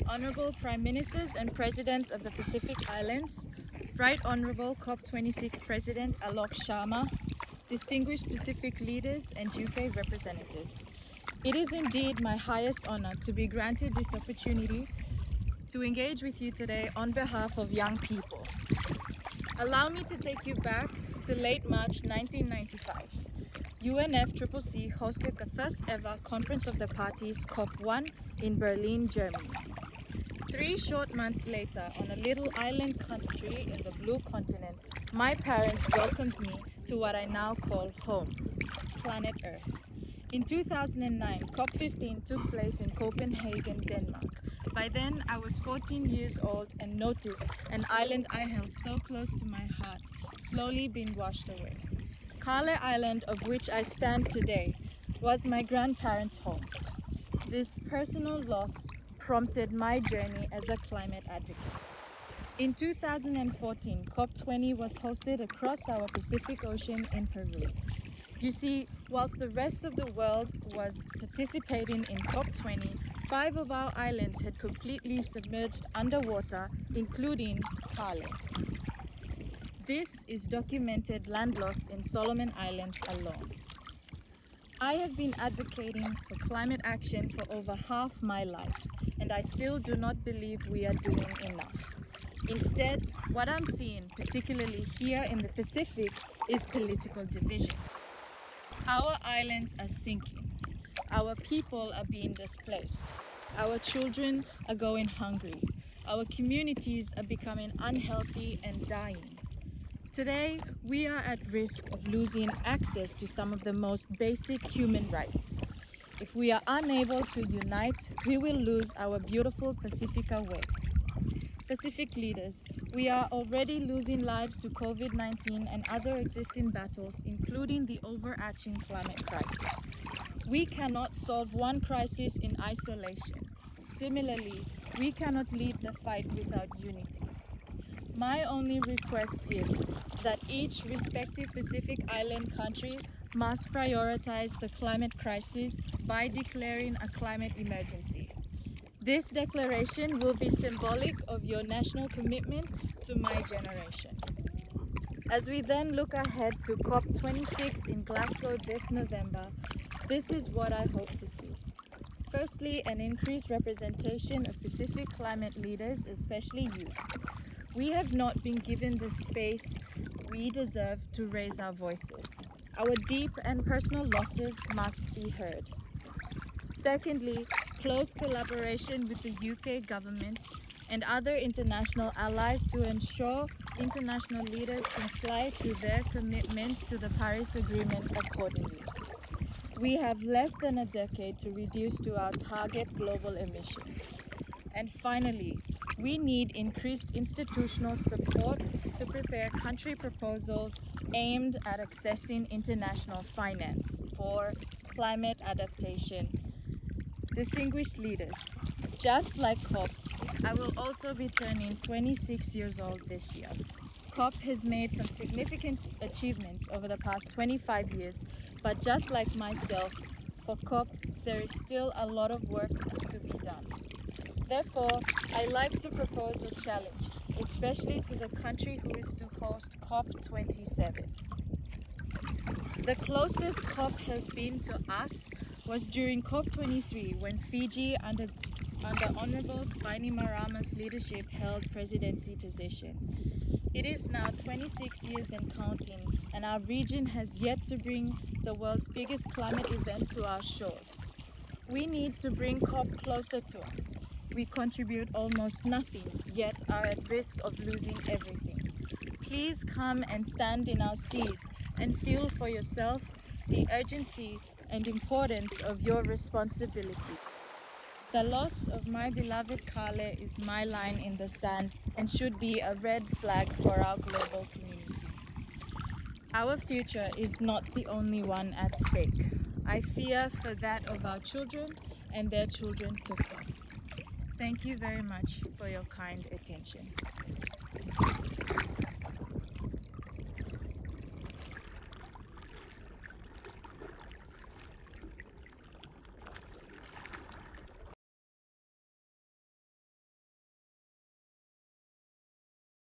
Honorable Prime Ministers and Presidents of the Pacific Islands, Right Honorable COP26 President Alok Sharma, distinguished Pacific leaders and UK representatives. It is indeed my highest honor to be granted this opportunity to engage with you today on behalf of young people. Allow me to take you back to late March 1995. UNFCCC hosted the first ever Conference of the Parties COP1 in Berlin, Germany. 3 short months later, on a little island country in the blue continent, my parents welcomed me to what I now call home, planet Earth. In 2009, COP15 took place in Copenhagen, Denmark. By then, I was 14 years old and noticed an island I held so close to my heart slowly being washed away. Kale Island, of which I stand today, was my grandparents' home. This personal loss prompted my journey as a climate advocate. In 2014, COP20 was hosted across our Pacific Ocean in Peru. You see, whilst the rest of the world was participating in COP20, 5 of our islands had completely submerged underwater, including Kale. This is documented land loss in Solomon Islands alone. I have been advocating for climate action for over half my life, and I still do not believe we are doing enough. Instead, what I'm seeing, particularly here in the Pacific, is political division. Our islands are sinking. Our people are being displaced. Our children are going hungry. Our communities are becoming unhealthy and dying. Today, we are at risk of losing access to some of the most basic human rights. If we are unable to unite, we will lose our beautiful Pacifica way. Pacific leaders, we are already losing lives to COVID-19 and other existing battles, including the overarching climate crisis. We cannot solve one crisis in isolation. Similarly, we cannot lead the fight without unity. My only request is that each respective Pacific Island country must prioritize the climate crisis by declaring a climate emergency. This declaration will be symbolic of your national commitment to my generation. As we then look ahead to COP26 in Glasgow this November, this is what I hope to see. Firstly, an increased representation of Pacific climate leaders, especially youth. We have not been given the space we deserve to raise our voices. Our deep and personal losses must be heard. Secondly, close collaboration with the UK government and other international allies to ensure international leaders comply to their commitment to the Paris Agreement accordingly. We have less than a decade to reduce to our target global emissions. And finally, we need increased institutional support to prepare country proposals aimed at accessing international finance for climate adaptation. Distinguished leaders, just like COP, I will also be turning 26 years old this year. COP has made some significant achievements over the past 25 years, but just like myself, for COP, there is still a lot of work to be done. Therefore, I like to propose a challenge, especially to the country who is to host COP27. The closest COP has been to us was during COP23 when Fiji, under Honorable Bainimarama's leadership, held presidency position. It is now 26 years and counting, and our region has yet to bring the world's biggest climate event to our shores. We need to bring COP closer to us. We contribute almost nothing, yet are at risk of losing everything. Please come and stand in our seas and feel for yourself the urgency and importance of your responsibility. The loss of my beloved Kale is my line in the sand and should be a red flag for our global community. Our future is not the only one at stake. I fear for that of our children and their children to come. Thank you very much for your kind attention.